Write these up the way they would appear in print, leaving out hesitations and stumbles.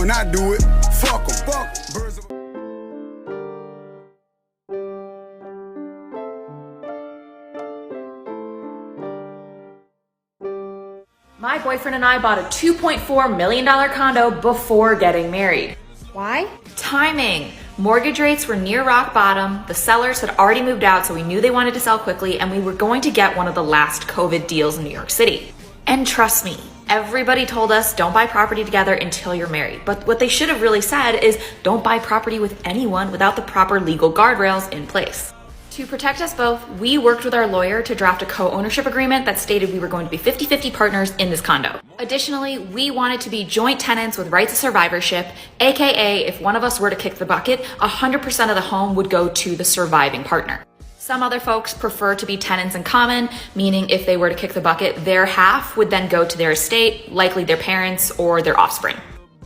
when I do it. Fuck 'em. Fuck. Birds of My boyfriend and I bought a $2.4 million condo before getting married. Why? Timing. Mortgage rates were near rock bottom, the sellers had already moved out, so we knew they wanted to sell quickly, and we were going to get one of the last COVID deals in New York City. And trust me, everybody told us don't buy property together until you're married. But what they should have really said is don't buy property with anyone without the proper legal guardrails in place. To protect us both, we worked with our lawyer to draft a co-ownership agreement that stated we were going to be 50-50 partners in this condo. Additionally, we wanted to be joint tenants with rights of survivorship, aka if one of us were to kick the bucket, 100% of the home would go to the surviving partner. Some other folks prefer to be tenants in common, meaning if they were to kick the bucket, their half would then go to their estate, likely their parents or their offspring.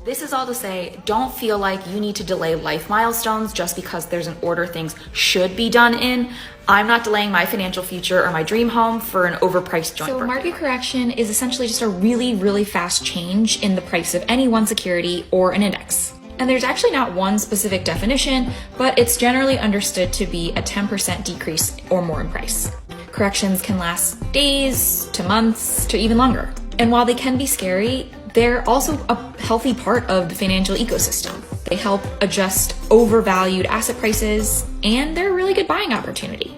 This is all to say, don't feel like you need to delay life milestones just because there's an order things should be done in. I'm not delaying my financial future or my dream home for an overpriced joint birthday. So market correction is essentially just a really, really fast change in the price of any one security or an index. And there's actually not one specific definition, but it's generally understood to be a 10% decrease or more in price. Corrections can last days to months to even longer. And while they can be scary, they're also a healthy part of the financial ecosystem. They help adjust overvalued asset prices, and they're a really good buying opportunity.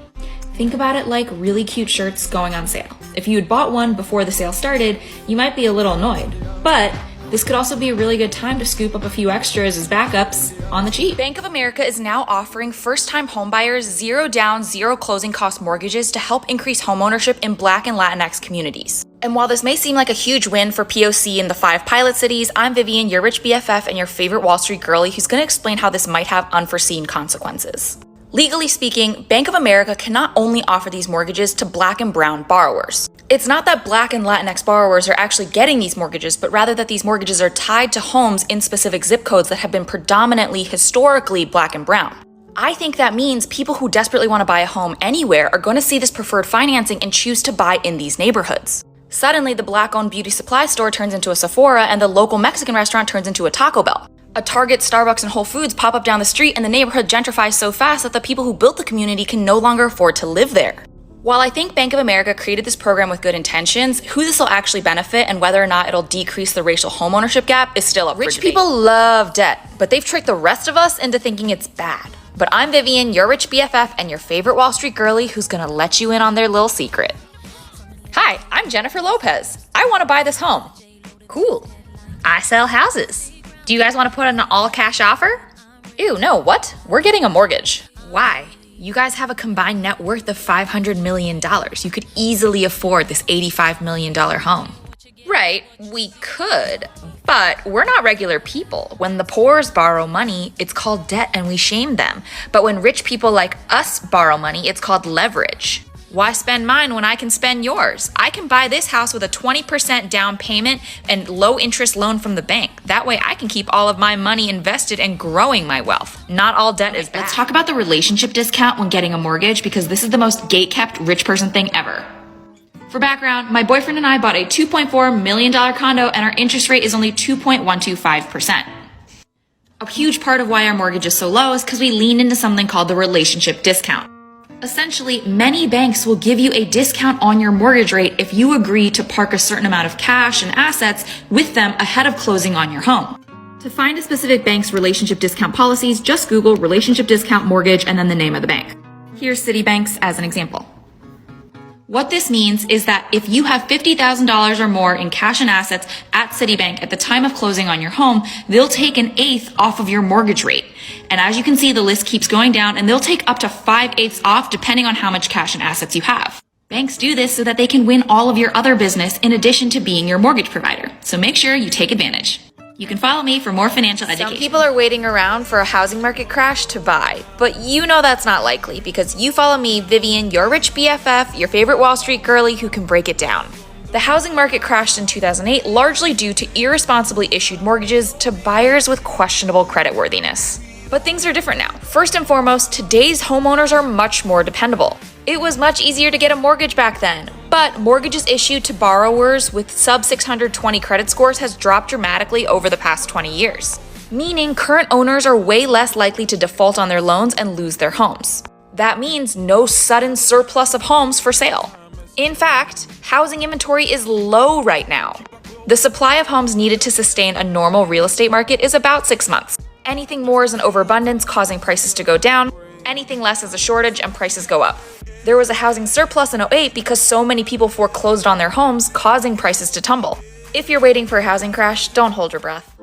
Think about it like really cute shirts going on sale. If you had bought one before the sale started, you might be a little annoyed, but this could also be a really good time to scoop up a few extras as backups on the cheap. Bank of America is now offering first-time homebuyers 0 down, 0 closing cost mortgages to help increase homeownership in Black and Latinx communities. And while this may seem like a huge win for POC in the 5 pilot cities, I'm Vivian, your rich BFF and your favorite Wall Street girlie who's going to explain how this might have unforeseen consequences. Legally speaking, Bank of America cannot only offer these mortgages to Black and Brown borrowers. It's not that Black and Latinx borrowers are actually getting these mortgages, but rather that these mortgages are tied to homes in specific zip codes that have been predominantly historically Black and Brown. I think that means people who desperately want to buy a home anywhere are going to see this preferred financing and choose to buy in these neighborhoods. Suddenly, the Black-owned beauty supply store turns into a Sephora and the local Mexican restaurant turns into a Taco Bell. A Target, Starbucks, and Whole Foods pop up down the street and the neighborhood gentrifies so fast that the people who built the community can no longer afford to live there. While I think Bank of America created this program with good intentions, who this will actually benefit and whether or not it'll decrease the racial homeownership gap is still up for debate. Rich people love debt, but they've tricked the rest of us into thinking it's bad. But I'm Vivian, your rich BFF and your favorite Wall Street girlie who's gonna let you in on their little secret. Hi, I'm Jennifer Lopez. I want to buy this home. Cool. I sell houses. Do you guys want to put in an all-cash offer? Ew, no, what? We're getting a mortgage. Why? You guys have a combined net worth of $500 million. You could easily afford this $85 million home. Right, we could, but we're not regular people. When the poors borrow money, it's called debt and we shame them. But when rich people like us borrow money, it's called leverage. Why spend mine when I can spend yours? I can buy this house with a 20% down payment and low interest loan from the bank. That way I can keep all of my money invested and growing my wealth. Not all debt is bad. Let's talk about the relationship discount when getting a mortgage because this is the most gate-kept rich person thing ever. For background, my boyfriend and I bought a $2.4 million condo and our interest rate is only 2.125%. A huge part of why our mortgage is so low is because we leaned into something called the relationship discount. Essentially, many banks will give you a discount on your mortgage rate if you agree to park a certain amount of cash and assets with them ahead of closing on your home. To find a specific bank's relationship discount policies, just Google relationship discount mortgage and then the name of the bank. Here's Citibank's as an example. What this means is that if you have $50,000 or more in cash and assets at Citibank at the time of closing on your home, they'll take 1/8 off of your mortgage rate. And as you can see, the list keeps going down and they'll take up to 5/8 off depending on how much cash and assets you have. Banks do this so that they can win all of your other business in addition to being your mortgage provider. So make sure you take advantage. You can follow me for more financial education. Some people are waiting around for a housing market crash to buy, but you know that's not likely because you follow me, Vivian, your rich BFF, your favorite Wall Street girlie who can break it down. The housing market crashed in 2008 largely due to irresponsibly issued mortgages to buyers with questionable creditworthiness. But things are different now. First and foremost, today's homeowners are much more dependable. It was much easier to get a mortgage back then, but mortgages issued to borrowers with sub 620 credit scores has dropped dramatically over the past 20 years. meaning current owners are way less likely to default on their loans and lose their homes. That means no sudden surplus of homes for sale. In fact, housing inventory is low right now. The supply of homes needed to sustain a normal real estate market is about 6 months. Anything more is an overabundance, causing prices to go down. Anything less is a shortage and prices go up. There was a housing surplus in '08 because so many people foreclosed on their homes, causing prices to tumble. If you're waiting for a housing crash, don't hold your breath.